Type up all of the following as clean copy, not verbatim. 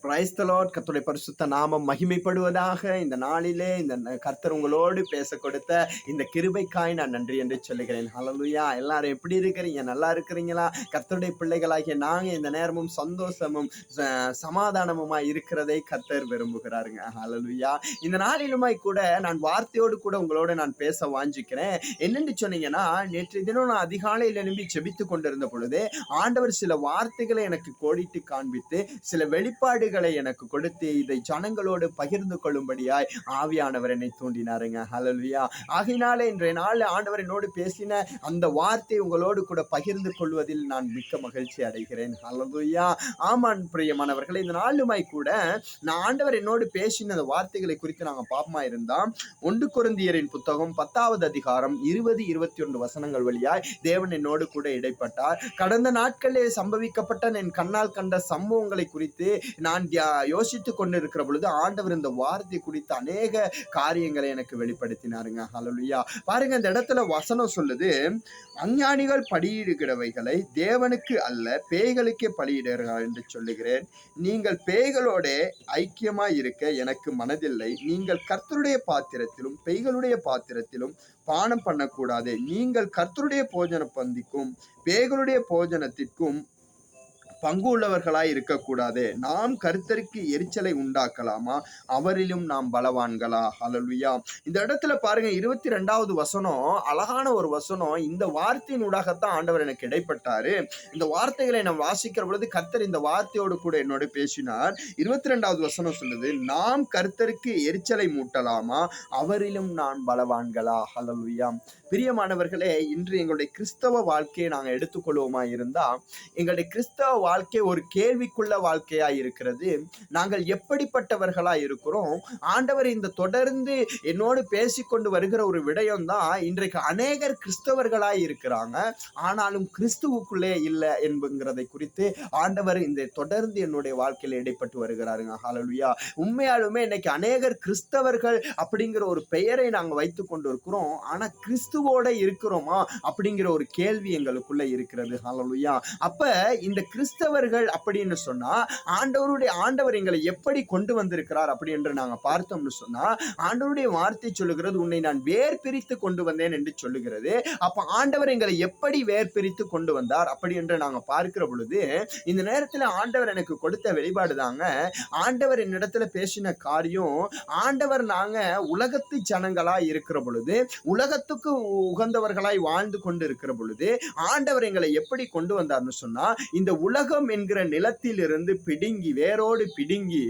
Praise the Lord. கர்த்தருடைய பரிசுத்த நாமம் மகிமைப்படுவதாக. இந்த நாளிலே கர்த்தர் உங்களோடு பேச கொடுத்த இந்த கிருபைக்காய் நான் நன்றி என்று சொல்லுகிறேன். ஹல்லேலூயா. எல்லாரும் எப்படி இருக்கிறீங்க? நல்லா இருக்கிறீங்களா? கர்த்தருடைய பிள்ளைகளாகிய நாங்க இந்த நேரமும் சந்தோஷமும் சமாதானமுமாய் இருக்கிறதை கர்த்தர் விரும்புகிறாருங்க. ஹல்லேலூயா. இந்த நாளிலுமாய் கூட நான் வார்த்தையோடு கூட உங்களோட நான் பேச வாஞ்சிக்கிறேன். என்னென்னு சொன்னீங்கன்னா, நேற்று தினம் நான் அதிகாலையில் எழும்பி செபித்து கொண்டிருந்த பொழுது ஆண்டவர் சில வார்த்தைகளை எனக்கு கோடிட்டு காண்பித்து சில வெளிப்பாடு எனக்கு கொடுத்து இதை ஜனங்களோடு பகிர்ந்து கொள்ளும்படியாய் ஆவியானவர் என்னை தூண்டினாருங்க. ஹல்லேலூயா. ஆகையினாலே இன்றைய நாள் ஆண்டவர் என்னோடு பேசின அந்த வார்த்தை உங்களோடு கூட பகிர்ந்து கொள்வதில் நான் மிக்க மகிழ்ச்சி அடைகிறேன். ஹல்லேலூயா. ஆமான் பிரியமானவர்களே, இந்த நாளுமாய் கூட நான் ஆண்டவர் என்னோடு பேசின அந்த வார்த்தைகளை குறித்து நாங்கள் பாப்பமா இருந்தாம். 1 கொரிந்தியரின் புத்தகம் 10வது அதிகாரம் 20-21 வசனங்கள் வழியாய் தேவன் என்னோடு கூட இடைப்பட்டார். கடந்த நாட்களில் சம்பவிக்கப்பட்ட என் கண்ணால் கண்ட சம்பவங்களை குறித்து நான் யோசித்துக் கொண்டிருக்கிற பொழுது ஆண்டவர் இந்த வார்த்தை குறித்து அநேக காரியங்களை எனக்கு வெளிப்படுத்தினாருங்க. ஹல்லேலூயா. பாருங்க, இந்த இடத்துல வசனம் சொல்லுது, அஞ்ஞானிகள் பலியிடுகிறவைகளை தேவனுக்கு அல்ல பேய்களுக்கே பலியிடுகிறார்கள் என்று சொல்லுகிறேன். நீங்கள் பேய்களோட ஐக்கியமாய் இருக்க எனக்கு மனதில்லை. நீங்கள் கர்த்தருடைய பாத்திரத்திலும் பேய்களுடைய பாத்திரத்திலும் பானம் பண்ணக்கூடாது. நீங்கள் கர்த்தருடைய போஜன பந்திக்கும் பேய்களுடைய போஜனத்திற்கும் பங்கு உள்ளவர்களாய் இருக்கக்கூடாது. நாம் கர்த்தருக்கு எரிச்சலை உண்டாக்கலாமா? அவரிலும் நாம் பலவான்களா? ஹல்லேலூயா. இந்த இடத்துல பாருங்க, 22வது வசனம் அழகான ஒரு வசனம். இந்த வார்த்தையின் ஊடாகத்தான் ஆண்டவர் எனக்கு இடைப்பட்டாரு. இந்த வார்த்தைகளை நான் வாசிக்கிற பொழுது கர்த்தர் இந்த வார்த்தையோடு கூட என்னோட பேசினார். 22வது வசனம் சொல்லுது, நாம் கர்த்தருக்கு எரிச்சலை மூட்டலாமா? அவரிலும் நான் பலவான்களா? ஹல்லேலூயா. பிரியமானவர்களே, இன்று எங்களுடைய கிறிஸ்தவ வாழ்க்கையை நாங்கள் எடுத்துக்கொள்வோமா இருந்தா, எங்களுடைய கிறிஸ்தவ வாழ்க்கை ஒரு கேள்விக்குள்ள வாழ்க்கையா இருக்கிறது. நாங்கள் எப்படிப்பட்டவர்களா இருக்கிறோம்? ஆண்டவர் இந்த தொடர்ந்து என்னோடு பேசிக்கொண்டு வருகிற ஒரு விடயம் தான், இன்றைக்கு அநேகர் கிறிஸ்தவர்களாய் இருக்கிறாங்க, ஆனாலும் கிறிஸ்துவுக்குள்ளே இல்லை என்பதை குறித்து ஆண்டவர் இந்த தொடர்ந்து என்னுடைய வாழ்க்கையில இடைப்பட்டு வருகிறாருங்க. ஹல்லேலூயா. உண்மையாலுமே இன்னைக்கு அநேகர் கிறிஸ்தவர்கள் அப்படிங்கிற ஒரு பெயரை நாங்க வைத்துக் கொண்டு இருக்கிறோம், ஆனா கிறிஸ்துவோட இருக்கிறோமா அப்படிங்கிற ஒரு கேள்வி எங்களுக்குள்ள இருக்கிறது. ஹல்லேலூயா. அப்ப இந்த கிறிஸ்தவர்கள் அப்படின்னு சொன்னா ஆண்டவர் எங்களை எப்படி கொண்டு வந்திருக்கிறார் அப்படி என்று நாங்க பார்த்தோம்னு சொன்னா, ஆண்டவருடைய வார்த்தை சொல்லுகிறது, உன்னை நான் வேர் பிரித்து கொண்டு வந்தேன் என்று சொல்லுகிறது. அப்ப ஆண்டவர் எங்களை எப்படி வேர் பிரித்து கொண்டு வந்தார் அப்படி என்று நாங்க பார்க்கிற பொழுது, இந்த நேரத்தில் ஆண்டவர் எனக்கு கொடுத்த வெளிப்பாடு தாங்க. ஆண்டவர் என்னிடத்துல பேசின காரியம், ஆண்டவர் நாங்க உலகத்து ஜனங்களா இருக்கிற பொழுது, உலகத்துக்கு உகந்தவர்களாய் வாழ்ந்து கொண்டு இருக்கிற பொழுது ஆண்டவர் எங்களை எப்படி கொண்டு வந்தார்னு சொன்னா, இந்த உலகம் என்கிற நிலத்தில் இருந்து பிடுங்கி வேரோடு பிடுங்கி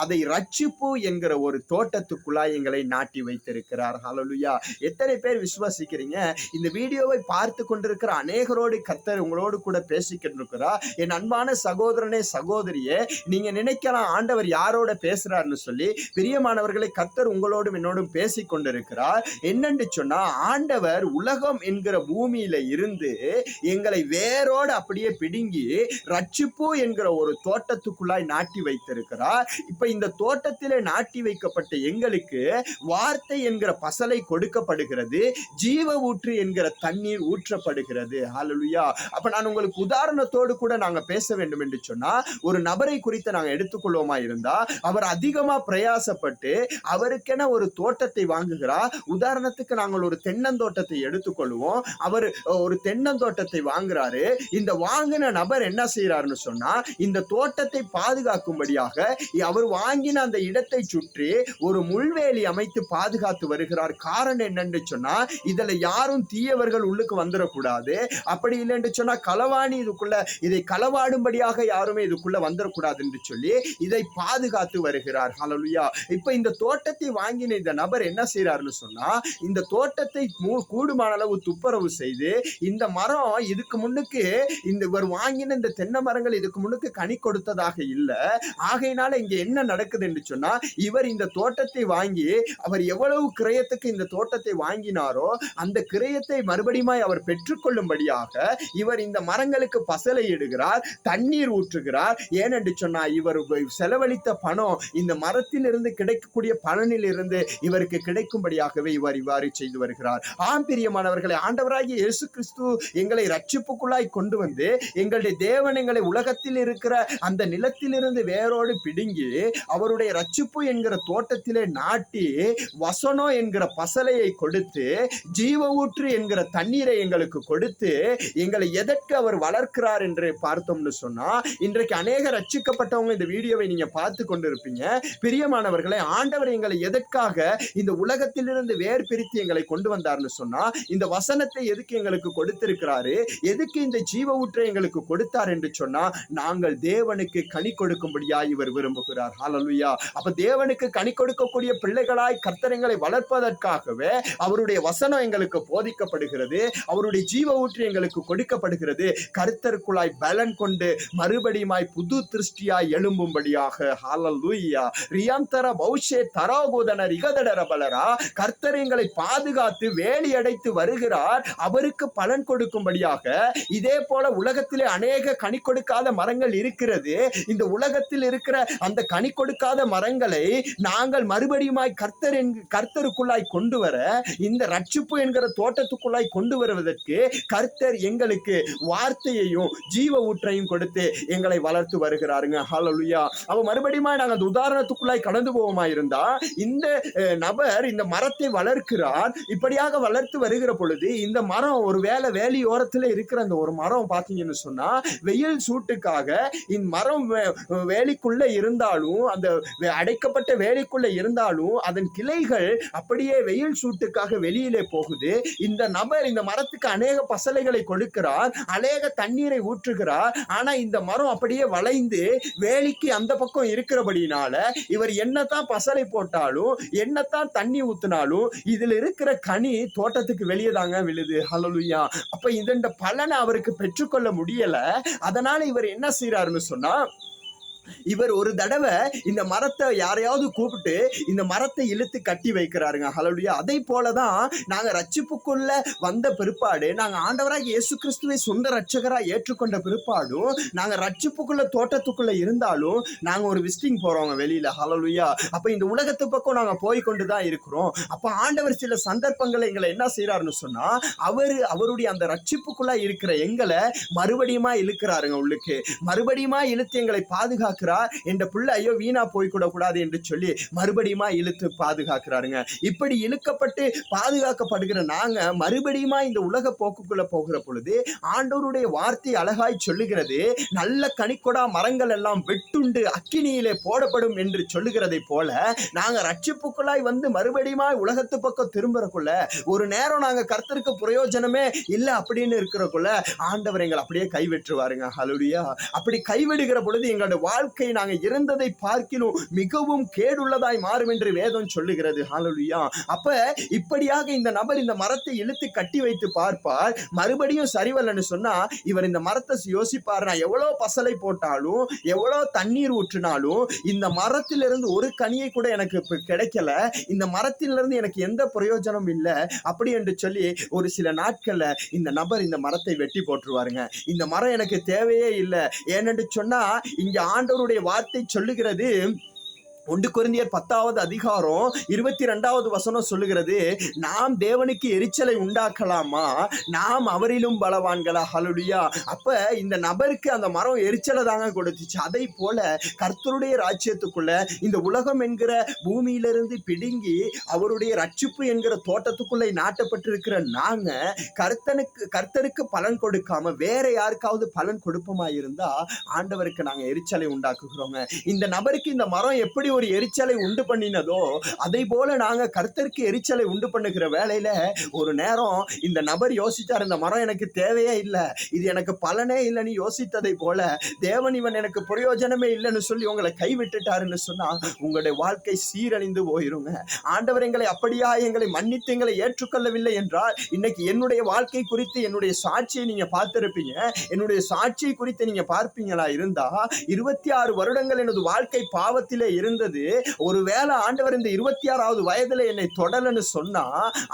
அதை ரட்சிப்பு என்கிற ஒரு தோட்டத்துக்குள்ளாய் எங்களை நாட்டி வைத்திருக்கிறார். ஹல்லேலூயா. எத்தனை பேர் விசுவாசிக்கிறீங்க? இந்த வீடியோவை பார்த்து கொண்டிருக்கிற அநேகரோடு கர்த்தர் உங்களோடு கூட பேசிக்கிட்டிருக்கிறார். என் அன்பான சகோதரனே சகோதரியே, நீங்க நினைக்கலாம் ஆண்டவர் யாரோட பேசுறாருன்னு சொல்லி. பிரியமானவர்களை, கர்த்தர் உங்களோடும் என்னோடும் பேசிக் கொண்டிருக்கிறார். என்னன்னு சொன்னா, ஆண்டவர் உலகம் என்கிற பூமியில இருந்து எங்களை வேரோடு அப்படியே பிடுங்கி ரட்சிப்பு என்கிற ஒரு தோட்டத்துக்குள்ளாய் நாட்டி வைத்திருக்கிறார். இப்ப இந்த தோட்டத்திலே நாட்டி வைக்கப்பட்ட எங்களுக்கு வார்த்தை என்கிற பசலை கொடுக்கப்படுகிறது, ஜீவ ஊற்று என்கிற தண்ணீர் ஊற்றப்படுகிறது. ஹல்லேலூயா. அப்ப நான் உங்களுக்கு உதாரணத்தோடு கூட நாங்க பேச வேண்டும் என்று சொன்னா, ஒரு நபரை குறித்து நாங்க எடுத்துக்கொள்வோமா இருந்தா, அவர் அதிகமா பிரயாசப்பட்டு அவருக்கென ஒரு தோட்டத்தை வாங்குகிறார். உதாரணத்துக்கு நாங்கள் ஒரு தென்னந்தோட்டத்தை எடுத்துக்கொள்வோம். அவர் ஒரு தென்னந்தோட்டத்தை வாங்குறாரு. இந்த வாங்கின நபர் என்ன செய்யறாருன்னு சொன்னா, இந்த தோட்டத்தை பாதுகாக்கும்படியாக அவர் வாங்கின அந்த இடத்தை சுற்றி ஒரு முள்வேலி அமைத்து பாதுகாத்து வருகிறார். காரணம் என்னன்னு சொன்னா, இதுல யாரும் தீயவர்கள் உள்ளுக்கு வந்துடக்கூடாது, அப்படி இல்லை என்று சொன்னா களவாணி இதை களவாடும்படியாக யாருமே இதுக்குள்ள வந்துடக்கூடாது என்று சொல்லி இதை பாதுகாத்து வருகிறார். ஹல்லேலூயா. இப்ப இந்த தோட்டத்தை வாங்கின இந்த நபர் என்ன செய்யறாருன்னு சொன்னா, இந்த தோட்டத்தை கூடுமான அளவு துப்புரவு செய்து, இந்த மரம் இதுக்கு முன்னுக்கு இவர் வாங்கின இந்த தென்னை மரங்கள் இதுக்கு முன்னுக்கு கனி கொடுத்ததாக இல்லை. ஆகையினால இங்க என்ன நடக்குது என்று சொன்னா, இவர் இந்த தோட்டத்தை வாங்கி அவர் எவ்வளவு கிரயத்துக்கு இந்த தோட்டத்தை வாங்கினாரோ அந்த கிரயத்தை மறுபடியும் அவர் பெற்றுக்கொள்ளும்படியாக இவர் இந்த மரங்களுக்கு பசலை இடுகிறார், தண்ணீர் ஊற்றுகிறார். ஏனென்று சொன்னா, இவர் செலவழித்த பணம் இந்த மரத்திலிருந்து கிடைக்கக்கூடிய பலனில் இருந்து இவருக்கு கிடைக்கும்படியாகவே இவர் இவ்வாறு செய்து வருகிறார். ஆம் பிரியமானவர்களை, ஆண்டவராகிய இயேசு கிறிஸ்து எங்களை ரட்சிப்புக்குள்ளாய் கொண்டு வந்து எங்களுடைய தேவன் எங்களை எங்களை உலகத்தில் இருக்கிற அந்த நிலத்திலிருந்து வேரோடு பிடுங்கி அவருடைய ரட்சிப்பு என்கிற தோட்டத்திலே நாட்டி வசனம் என்கிற பசலையை கொடுத்து ஜீவ ஊற்று என்கிற தண்ணீரை எங்களுக்கு கொடுத்து எங்களை எதற்கு அவர் வளர்க்கிறார் என்று பார்த்தோம்னு சொன்னா, இன்றைக்கு அநேக ரட்சிக்கப்பட்டவங்க இந்த வீடியோவை நீங்க பார்த்து கொண்டிருப்பீங்க. பிரியமானவர்களை, ஆண்டவர் எங்களை எதற்காக இந்த உலகத்திலிருந்து வேர் பிரித்து எங்களை கொண்டு வந்தார்னு சொன்னா, இந்த வசனத்தை எதுக்கு எங்களுக்கு கொடுத்திருக்கிறாரு, எதுக்கு இந்த ஜீவ ஊற்றை எங்களுக்கு கொடுத்தார் என்று சொன்னா, நாங்கள் தேவனுக்கு கனி கொடுக்கும்படியா இவர் விரும்புகிறார். ஹல்லேலூயா. அப்ப தேவனுக்கு கனி கொடுக்கக்கூடிய பிள்ளைகளாய் கர்த்தரை வளர்ப்பதற்காகவே அவருடைய வசனம் எங்களுக்கு போதிக்கப்படுகிறது, அவருடைய ஜீவ ஊற்று எங்களுக்கு கொடுக்கப்படுகிறது. கர்த்தருக்குள்ளாய் பலன் கொண்டு மறுபடியுமாய் புது திருஷ்டியாய் எழும்பும்படியாக. ஹல்லேலூயா. ரியாந்தர பௌஷே தராபோதன ரிகதடர பலரா. கர்த்தர் எங்களை பாதுகாத்து வேலி அடைத்து வருகிறார், அவருக்கு பலன் கொடுக்கும்படியாக. இதே போல உலகத்திலே அநேக கனி கொடுக்காத மரங்கள் இருக்கிறது. இந்த உலகத்தில் இருக்கிற அந்த கனி கொடுக்காத மரங்களை நாங்கள் மறுபடியுமாய் கர்த்தருக்குள்ளாய் கொண்டு வர, இந்த ரட்சிப்பு என்கிற தோட்டத்துக்குள்ளாய் கொண்டு வருவதற்கு கர்த்தர் எங்களுக்கு வார்த்தையையும் ஜீவ ஊற்றையும் கொடுத்து எங்களை வளர்த்து வருகிறாருங்க. ஹல்லேலூயா. அவ மறுபடியும் நாங்கள் அந்த உதாரணத்துக்குள்ளாய் கடந்து போவோமா இருந்தா, இந்த நபர் இந்த மரத்தை வளர்க்கிறார். இப்படியாக வளர்த்து வருகிற பொழுது இந்த மரம் ஒரு வேலியோரத்தில் இருக்கிற அந்த ஒரு மரம் பார்த்தீங்கன்னு சொன்னா, வெயில் சூட்டுக்காக இந்த மரம் வேலிக்குள்ள இருந்தாலும், அந்த அடைக்கப்பட்ட வேலிக்குள்ள இருந்தாலும் அதன் கிளைகள் அப்படியே வெயில் சூட்டுக்காக வெளியிலே போகுது. இந்த நபர் இந்த மரத்துக்கு அநேக பசலைகளை கொடுக்கிறார், அநேக தண்ணீரை ஊற்றுகிறார். ஆனா இந்த மரம் அப்படியே வளைந்து வேலிக்கு அந்த பக்கம் இருக்கிறபடினால இவர் என்னத்தான் பசலை போட்டாலும் என்னத்தான் தண்ணி ஊத்தினாலும் இதில் இருக்கிற கனி தோட்டத்துக்கு வெளியே தாங்க விழுது. ஹல்லேலூயா. அப்ப இந்த பலனை அவருக்கு பெற்றுக்கொள்ள முடியல. அதனால இவர் என்ன செய்யறாருன்னு சொன்னா, இவர் ஒரு தடவை இந்த மரத்தை யாரையாவது கூப்பிட்டு இந்த மரத்தை இழுத்து கட்டி வைக்கிறாருங்க. ஹல்லேலூயா. அதை போலதான் நாங்க ரட்சிப்புக்குள்ள வந்த பிற்பாடு, நாங்க ஆண்டவராக இயேசு கிறிஸ்துவை சொந்த ரட்சகரா ஏற்றுக்கொண்ட பிற்பாடும், நாங்க ரட்சிப்புக்குள்ள தோட்டத்துக்குள்ள இருந்தாலும் நாங்க ஒரு விசிட்டிங் போறோங்க வெளியில. ஹல்லேலூயா. அப்ப இந்த உலகத்து பக்கம் நாங்க போய் கொண்டுதான் இருக்கிறோம். அப்ப ஆண்டவர் சில சந்தர்ப்பங்களை எங்களை என்ன செய்யறாருன்னு சொன்னா, அவருடைய அந்த ரட்சிப்புக்குள்ள இருக்கிற எங்களை மறுபடியுமா இழுக்கிறாருங்க உள்ளுக்கு. மறுபடியுமா இழுத்து எங்களை பாதுகாக்கிறார். என்ற பிள்ளை ஐயோ வீணா போய்க்கூட கூடாது என்று சொல்லி மறுபடியுமா இழுத்து பாதுகாக்கிறாருங்க. இப்படி இழுக்கப்பட்டு பாதுகாக்கப்படுகிற நாங்க மறுபடியுமா இந்த உலக போக்குக்குள்ள போகிற பொழுது ஆண்டவருடைய வார்த்தை அழகாய் சொல்லுகிறது, நல்ல கனிக்கொடா மரங்கள் எல்லாம் வெட்டுண்டு அக்கினியிலே போடப்படும் என்று சொல்லுகிறதை போல, நாங்க ரட்சிப்புக்குள்ளாய் வந்து மறுபடியுமா உலகத்து பக்கம் திரும்புறக்குள்ள ஒரு நேரம் நாங்க கர்த்தருக்கு பிரயோஜனமே இல்லை அப்படின்னு இருக்கிறக்குள்ள ஆண்டவர் எங்களை அப்படியே கைவிட்டுருவாருங்க. ஹல்லேலூயா. அப்படி கைவிடுகிற பொழுது எங்களோட வாழ்க்கை நாங்க இருந்ததை பார்க்கிலும் மிகவும் கேடுள்ளதாய் மாறும் என்று வேதம் சொல்லுகிறது. ஹல்லேலூயா. அப்ப இப்படியாக இந்த நபர் இந்த மரத்தை இழுத்து கட்டி வைத்து பார்ப்பார். மறுபடியும் சரிவல்லன்னு சொன்னா இவர் இந்த மரத்தை யோசிப்பார், நான் எவ்வளவு பசலை போட்டாலும் எவ்வளவு தண்ணீர் ஊற்றினாலும் இந்த மரத்திலிருந்து ஒரு கனியை கூட எனக்கு கிடைக்கல, இந்த மரத்திலிருந்து எனக்கு எந்த பிரயோஜனம் இல்லை அப்படி என்று சொல்லி ஒரு சில நாட்கள்ல இந்த நபர் இந்த மரத்தை வெட்டி போட்டுருவாருங்க. இந்த மரம் எனக்கு தேவையே இல்லை. ஏனென்று சொன்னா இங்க ஆண்டவருடைய வார்த்தை சொல்லுகிறது, 1 கொரிந்தியர் 10வது அதிகாரம் 22வது வசனம் சொல்லுகிறது, நாம் தேவனுக்கு எரிச்சலை உண்டாக்கலாமா, நாம் அவரிலும் பலவான்களா. ஹல்லேலூயா. அப்ப இந்த நபருக்கு அந்த மரம் எரிச்சலை தாங்க கொடுத்துச்சு. அதை போல கர்த்தருடைய ராஜ்யத்துக்குள்ள இந்த உலகம் என்கிற பூமியிலிருந்து பிடுங்கி அவருடைய ரட்சிப்பு என்கிற தோட்டத்துக்குள்ளே நாட்டப்பட்டிருக்கிற நாங்க கர்த்தருக்கு பலன் கொடுக்காம வேற யாருக்காவது பலன் கொடுப்போமா இருந்தா ஆண்டவருக்கு நாங்க எரிச்சலை உண்டாக்குகிறோங்க. இந்த நபருக்கு இந்த மரம் எப்படி ஒரு எரிச்சலை உண்டு பண்ணினதோ அதை போல நாங்க கர்த்தருக்கு எரிச்சலை உண்டு பண்ணுகிற வேளையில ஒரு நேரம் இந்த நபர் யோசிச்சார், இந்த மரம் எனக்கு தேவையே இல்லை, இது எனக்கு பலனே இல்லைன்னு யோசித்ததை போல தேவன் இவன் எனக்கு பிரயோஜனமே இல்லைன்னு சொல்லி உங்களை கைவிட்டுட்டாருன்னு சொன்னா உங்களுடைய வாழ்க்கை சீரழிந்து போயிருங்க. ஆண்டவர் எங்களை அப்படியா எங்களை மன்னித்து எங்களை ஏற்றுக்கொள்ளவில்லை என்றால் இன்னைக்கு என்னுடைய வாழ்க்கை குறித்து என்னுடைய சாட்சியை நீங்க பார்த்திருப்பீங்க. என்னுடைய சாட்சியை குறித்து நீங்க பார்ப்பீங்களா இருந்தா 26 வருடங்கள் எனது வாழ்க்கை பாவத்திலே இருந்தது. சொல்றது, ஒருவேளை ஆண்டவர் இந்த 26வது வயதுல என்னை தொடலன்னு சொன்னா,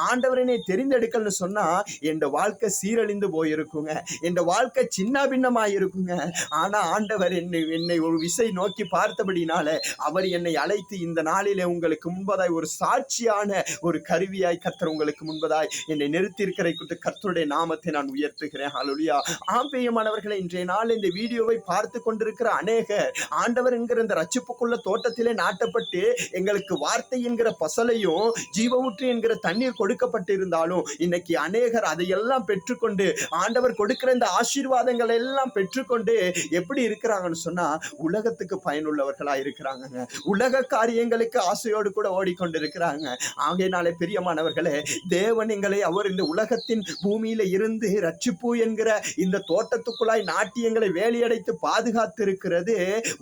ஆண்டவர் என்னை தெரிந்தெடுக்கலன்னு சொன்னா, என் வாழ்க்கை சீரழிந்து போயிருக்குங்க, என் வாழ்க்கை சின்ன பின்னமாய் இருக்குங்க. ஆனா ஆண்டவர் என்னை ஒரு விசை நோக்கி பார்த்தபடினால அவர் என்னை அழைத்து இந்த நாளிலே உங்களுக்கு முன்பதாய் ஒரு சாட்சியான ஒரு கருவியாய் கர்த்தர் உங்களுக்கு முன்பதாய் என்னை நிறுத்தியிருக்கிற கர்த்தருடைய நாமத்தை நான் உயர்த்துகிறேன். ஹல்லேலூயா. ஆம்பியமானவர்களை, இன்றைய நாள் இந்த வீடியோவை பார்த்து கொண்டிருக்கிற அநேகர் ஆண்டவர் என்கிற இந்த ரட்சிப்புக்குள்ள தோட்டத்திலே நாட்டப்பட்டு எங்களுக்கு வார்த்தை என்கிற பசலையும் ஜீவ ஊற்று என்கிற தண்ணீர் கொடுக்கப்பட்டு இருந்தாலும் இன்னைக்கு அநேகர் அதையெல்லாம் பெற்றுக்கொண்டு ஆண்டவர் கொடுக்கிற இந்த ஆசீர்வாதங்கள் எல்லாம் பெற்றுக்கொண்டு எப்படி இருக்கிறாங்கன்னு சொன்னா உலகத்துக்கு பயனுள்ளவர்களா இருக்கிறாங்க, உலக காரியங்களுக்கு ஆசையோடு கூட ஓடிக்கொண்டிருக்கிறாங்க. ஆகையினாலே பிரியமானவர்களே, தேவன் எங்களை அவர் இந்த உலகத்தின் பூமியில இருந்து ரட்சிப்பு என்கிற இந்த தோட்டத்துக்குள்ளாய் நாட்டி எங்களை வேலியடைத்து பாதுகாத்து இருக்கிறது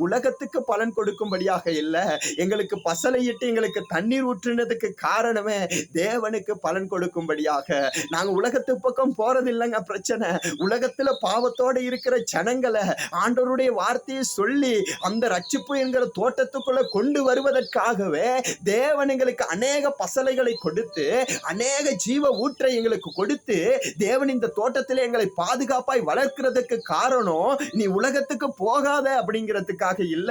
உலகத்துக்கு பலன் கொடுக்கும்படியாக இல்ல, எங்களுக்கு பசலையிட்டு எங்களுக்கு தண்ணீர் ஊற்றினதுக்கு காரணமே தேவனுக்கு பலன் கொடுக்கும்படியாக. நாங்க உலகத்து பக்கம் போறது இல்லைங்க பிரச்சனை, உலகத்துல பாவத்தோடு இருக்கிற ஜனங்களை ஆண்டவருடைய வார்த்தையை சொல்லி அந்த ரட்சிப்பு என்கிற தோட்டத்துக்குள்ள கொண்டு வருவதற்காகவே தேவன் எங்களுக்கு அநேக பசலைகளை கொடுத்து அநேக ஜீவ ஊற்றை எங்களுக்கு கொடுத்து தேவன் இந்த தோட்டத்திலே எங்களை பாதுகாப்பாய் வளர்க்கிறதுக்கு காரணம் நீ உலகத்துக்கு போகாத அப்படிங்கிறதுக்காக இல்ல.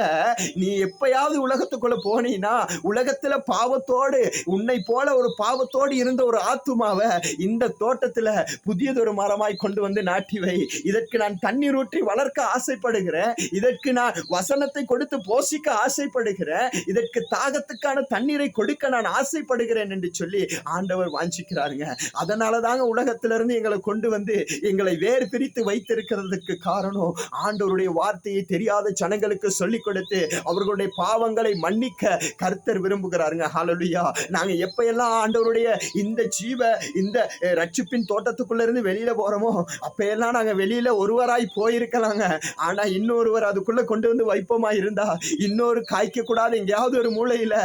நீ எப்பயாவது உலகத்துக்குள்ள போனீனா உலகத்துல பாவத்தோடு உன்னை போல ஒரு பாவத்தோடு இருந்த ஒரு ஆத்துமாவை இந்த தோட்டத்துல புதியதொரு மரமாய் கொண்டு வந்து நாட்டி வை. இதற்கு நான் தண்ணீர் ஊற்றி வளர்க்க ஆசைப்படுகிறேன், இதற்கு நான் வசனத்தை கொடுத்து போஷிக்க ஆசைப்படுகிறேன், இதற்கு தாகத்துக்கான தண்ணீரை கொடுக்க நான் ஆசைப்படுகிறேன் என்று சொல்லி ஆண்டவர் வாஞ்சிக்கிறாருங்க. அதனாலதாங்க உலகத்திலிருந்து எங்களை கொண்டு வந்து எங்களை வேறு பிரித்து வைத்திருக்கிறதுக்கு காரணம் ஆண்டவருடைய வார்த்தையை தெரியாத ஜனங்களுக்கு சொல்லிக் கொடுத்து அவர்களுடைய பாவங்களை மன்னிக்க கர்த்தர் விரும்புகிறாருங்க. ஹல்லேலூயா. நாங்க எப்ப எல்லாம் ஆண்டவருடைய இந்த ஜீவ இந்த ரட்சிப்பின் தோட்டத்துக்குள்ள இருந்து வெளியில போறோமோ அப்ப எல்லாம் நாங்க வெளியில ஒருவராய் போயிருக்கலாங்க, ஆனா இன்னொருவர் அதுக்குள்ள கொண்டு வந்து வைப்போமா இருந்தா இன்னொரு காய்க்க கூடாது எங்கேயாவது ஒரு மூலையில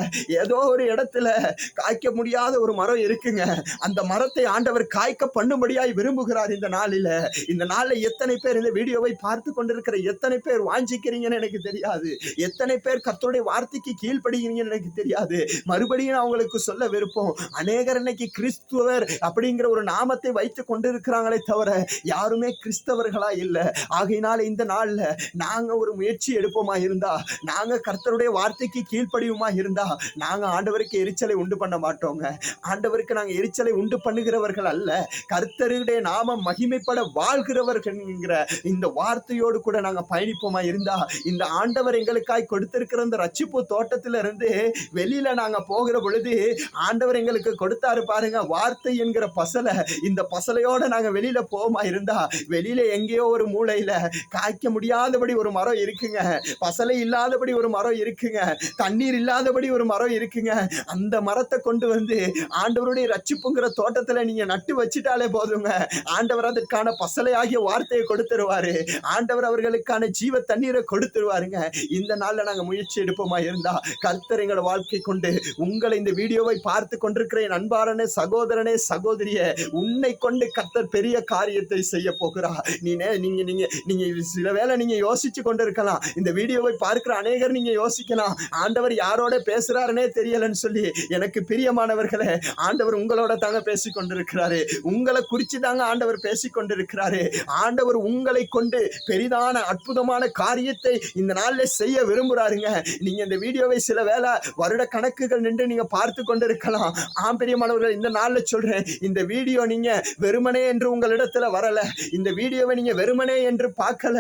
ஏதோ ஒரு இடத்துல காய்க்க முடியாத ஒரு மரம் இருக்குங்க, அந்த மரத்தை ஆண்டவர் காய்க்க பண்ணும்படியாய் விரும்புகிறார். இந்த நாள்ல எத்தனை பேர் இந்த வீடியோவை பார்த்து கொண்டிருக்கிற எத்தனை பேர் வாஞ்சிக்கிறீங்கன்னு எனக்கு தெரியாது, எத்தனை பேர் கர்த்தருடைய வார்த்தைக்கு கீழ்ப்படுகிறீங்கன்னு எனக்கு தெரியாது. மறுபடியும் அவங்களுக்கு சொல்ல விருப்பம், அநேகர் இன்னைக்கு கிறிஸ்துவர் அப்படிங்கிற ஒரு நாமத்தை வைத்துக் கொண்டிருக்கிறாங்களே தவிர யாருமே கிறிஸ்தவர்களா இல்ல. ஆகையினால இந்த நாள்ல நாங்க ஒரு முயற்சி எடுப்போமா இருந்தா, நாங்க கர்த்தருடைய வார்த்தைக்கு கீழ்ப்படியுமா இருந்தா நாங்க ஆண்டவருக்கு எரிச்சலை உண்டு பண்ண மாட்டோங்க. ஆண்டவருக்கு நாங்க எரிச்சலை உண்டு பண்ணுகிறவர்கள் அல்ல, கர்த்தருடைய நாமம் மகிமைப்பட வாழ்கிறவர்கள் என்கிற இந்த வார்த்தையோடு கூட நாங்க பயணிப்போமா இருந்தா இந்த ஆண்டவர் எங்களுக்காய் கொடுத்திருக்கிற இந்த ரட்சிப்பு தோட்டத்தில இருந்து வெளியில நாங்க போகிற பொழுது ஆண்டவர் எங்களுக்கு கொடுத்தாரு பாருங்க வார்த்தை என்கிற பசலை, இந்த பசலையோட நாங்க வெளியில போமா இருந்தா வெளியில எங்கேயோ ஒரு மூலையில காய்க்க முடியாதபடி ஒரு மரம் இருக்குங்க, பசலை இல்லாதபடி ஒரு மரம் இருக்குங்க, தண்ணீர் இல்லாதபடி ஒரு மரம் இருக்குங்க. அந்த மரத்தை கொண்டு வந்து ஆண்டவருடைய ரட்சிப்புங்கிற தோட்டத்துல நீங்க நட்டு வச்சிட்டாலே போதுங்க, ஆண்டவர் அதற்கான பசலை ஆகிய வார்த்தையை கொடுத்துருவாரு, ஆண்டவர் அவர்களுக்கான ஜீவ தண்ணீரை கொடுத்துருவாருங்க. இந்த நாள்ல நாங்க முயற்சி எடுப்போமா இருந்தா கர்த்தர் எங்களோட வாழ்க்கை கொண்டு உங்களை இந்த வீடியோவை பார்த்து கொண்டிருக்கிற என் அன்பாரனே சகோதரனே சகோதரியே, உன்னை கொண்டு கர்த்தர் பெரிய காரியத்தை செய்ய போகிறா. நீங்க சில வேளை நீங்க யோசிச்சு கொண்டிருக்கலாம், இந்த வீடியோவை பார்க்கிற அநேகர் நீங்க யோசிக்கலாம், ஆண்டவர் யாரோட பேசுறாருன்னே தெரியலன்னு சொல்லி. எனக்கு பிரியமானவர்களே, ஆண்டவர் உங்களோட தாங்க பேசி கொண்டிருக்கிறாரு, உங்களை குறிச்சு தாங்க ஆண்டவர் பேசி கொண்டிருக்கிறாரு. ஆண்டவர் உங்களை கொண்டு பெரிதான அற்புதமான காரியத்தை இந்த நாள்ல செய்ய விரும்புறாருங்க. நீங்க இந்த வீடியோவை சில வேளை வருட கணக்குகள் நின்று நீங்க பார்த்து கொண்டிருக்கலாம். பிரியமானவர்கள், இந்த நாள்ல சொல்றேன், இந்த வீடியோ நீங்க வெறுமனே என்று உங்களிடத்துல வரல, இந்த வீடியோவை நீங்க வெறுமனே என்று பார்க்கல,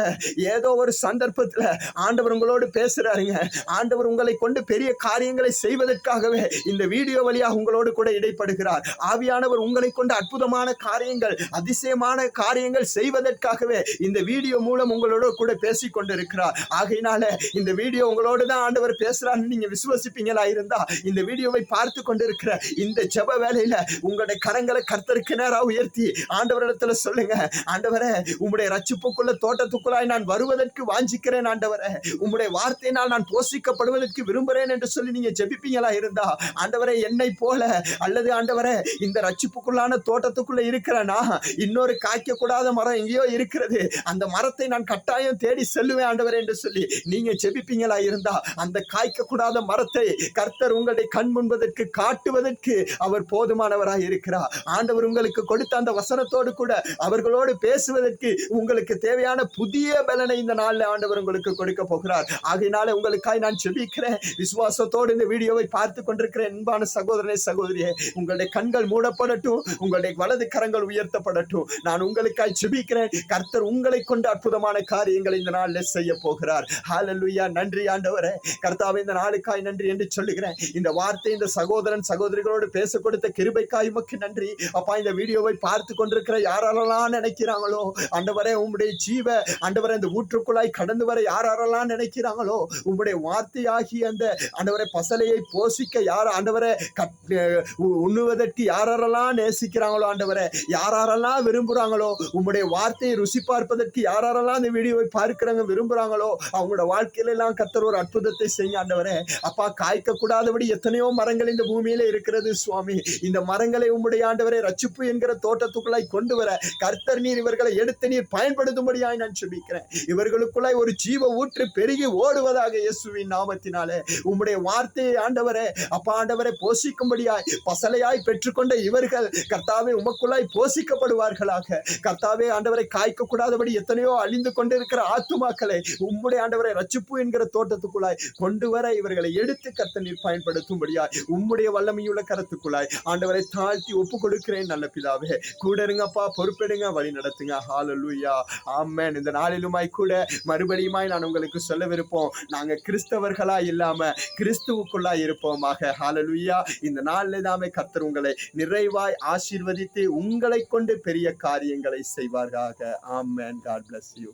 ஏதோ ஒரு சந்தர்ப்பத்துல ஆண்டவர் உங்களோடு பேசுறாருங்க. ஆண்டவர் உங்களை கொண்டு பெரிய காரியங்களை செய்வதற்காகவே இந்த வீடியோ வழியாக உங்களோடு கூட இடைப்படுகிறார். ஆவியானவர் உங்களை கொண்டு அற்புதமான காரியங்கள் அதிசயமான காரியங்கள் செய்வதற்காகவே இந்த வீடியோ மூலம் உங்களோட கூட பேசிக் கொண்டிருக்கிறார். ஆகையினால இந்த வீடியோ உங்களோடு தான் ஆண்டவர் பேசுறான்னு நீங்க விசுவசிப்பீங்களா இருந்தா இந்த வீடியோவை பார்த்து கொண்டிருக்கிற இந்த ஜெப வேளையில உங்களுடைய கரங்களை கர்த்தருக்கு நேராக உயர்த்தி ஆண்டவரிடத்துல சொல்லுங்க, ஆண்டவரே உம்முடைய ரட்சிப்புக்குள்ள தோட்டத்துக்குள்ளாய் நான் வருவதற்கு வாஞ்சிக்கிறேன், ஆண்டவரே உம்முடைய வார்த்தையினால் நான் போஷிக்கப்படுவதற்கு விரும்புகிறேன் என்று சொல்லி நீங்க ஜெபிப்பீங்களா இருந்தா, ஆண்டவரே என்னை போல அல்லது ஆண்டவரே இந்த ரட்சிப்புக்குள்ளான தோட்டத்துக்குள்ள இருக்கிறேனா, இன்னொரு காய்க்க கூடாத மரம் எங்கேயோ இருக்கிறது, அந்த மரத்தை நான் கட்டாயம் தேடி செல்லுவேன் ஆண்டவரே என்று சொல்லி நீங்க ஜெபிப்பீங்களா இருந்தா அந்த காய்க்க கூடாத மரத்தை கர்த்தர் உங்களுடைய கண் முன்பதற்கு காட்டுவதற்கு அவர் போதுமானவராய் இருக்கிறார். ஆண்டவர் உங்களுக்கு கொடுத்த அந்த வசனத்தோடு கூட அவர்களோடு பேசுவதற்கு உங்களுக்கு தேவையான புதிய பலனை இந்த நாளில் ஆண்டவர் உங்களுக்கு கொடுக்க போகிறார். ஆகையினால உங்களுக்காய் நான் ஜெபிக்கிறேன். விசுவாசத்தோடு இந்த வீடியோவை பார்த்து கொண்டிருக்கிற அன்பான சகோதரனே சகோதரியே, உங்களுடைய கண்கள் மூடப்படட்டும், உங்களுடைய வலது கரங்கள் உயர்த்தப்படட்டும். நான் உங்களுக்காய் ஜெபிக்கிறேன். கர்த்தர் உங்களை கொண்டு அற்புதமான காரியங்களை இந்த நாளில் செய்ய போகிறார். ஹல்லேலூயா. நன்றி ஆண்டவரே. கர்த்தாவே, இந்த நாளுக்காய் நன்றி என்று சொல்லுகிறேன். இந்த வார்த்தை இந்த சகோதரன் சகோதரிகளோடு பேச கொடுத்த கிருபைக்காய் உமக்கு நன்றி. அப்பா, இந்த வீடியோவை பார்த்து கொண்டிருக்கிற யாரெல்லாம் நினைக்கிறாங்களோ ஆண்டவரே, உம்முடைய ஜீவ ஆண்டவரே இந்த ஊற்றுக்குள்ளாய் கடந்து வர யாரெல்லாம் நினைக்கிறாங்களோ, உம்முடைய வார்த்தையாகி அந்த ஆண்டவரை பசலையை போஷிக்க யார் ஆண்டவரை உண்ணுவதற்கு யாரெல்லாம் நேசிக்கிறாங்களோ, ஆண்டவரை யாரெல்லாம் விரும்புறாங்களோ, உம்முடைய வார்த்தையை ருசி பார்ப்பதற்கு யாரெல்லாம் இந்த வீடியோவை பார்க்கிறாங்க விரும்புறாங்களோ, அவங்களோட வாழ்க்கையில எல்லாம் கர்த்தர் ஒரு அற்புதத்தை செய்ய ஆண்டவரே. அப்பா, காய்க்க கூடாதபடி எத்தனையோ மரங்கள் இந்த பூமியில இருக்கிறது சுவாமி. இந்த மரங்களை உம்முடைய ஆண்டவரை ரட்சிப்பு என்கிற தோட்டத்துக்குள்ளாய் கொண்டு வர கர்த்தர் நீர் இவர்களை எடுத்து நீர் பயன்படுத்தும்படியாய் நான் ஜெபிக்கிறேன். இவர்களுக்குள்ளாய் ஒரு ஜீவ ஊற்று பெருகி ஓடுவதாக இயேசுவின் நாமத்தினாலே உம்முடைய வார்த்தையை ஆண்டவரே அப்பா ஆண்டவரை போஷிக்கும்படியாய் பசலையாய் பெற்றுக்கொண்ட இவர்கள் கர்த்தாவே உமக்குள்ளாய் போஷிக்கப்படுவார்களாக. கர்த்தாவே ஆண்டவரை காய்க்க கூடாதபடி எத்தனையோ அழிந்து கொண்டிருக்கிற ஆத்துமாக்களை உம்முடைய ஆண்டவரை ரட்சிப்பு என்கிற தோட்டத்துக்குள்ளாய் கொண்டு வர இவர்களை எடுத்து கர்த்தர் நீர் பயன்படுத்தும்படியாய் உம்முடைய வல்லமையுள்ள கரத்துக்குள்ளாய் ஆண்டவரை தாழ்த்தி ஒப்பு கொடுக்கிறேன். நல்ல பிதாவே, கூட இருங்கப்பா, பொறுப்பெடுங்க, வழி நடத்துங்க. ஹல்லேலூயா. ஆமென். இந்த நாளிலுமாய் கூட மறுபடியுமாய் நான் உங்களுக்கு சொல்ல விருப்போம், நாங்க கிறிஸ்தவர்களா இல்லாம கிறிஸ்துவுக்குள்ளாய் இருப்போமாக. ஹல்லேலூயா. இந்த நாளில் தாமே கர்த்தர் உங்களை நிறைவாய் ஆசீர்வதித்து உங்களை கொண்டு பெரிய காரியங்களை செய்வார்கள். ஆமென். God bless you.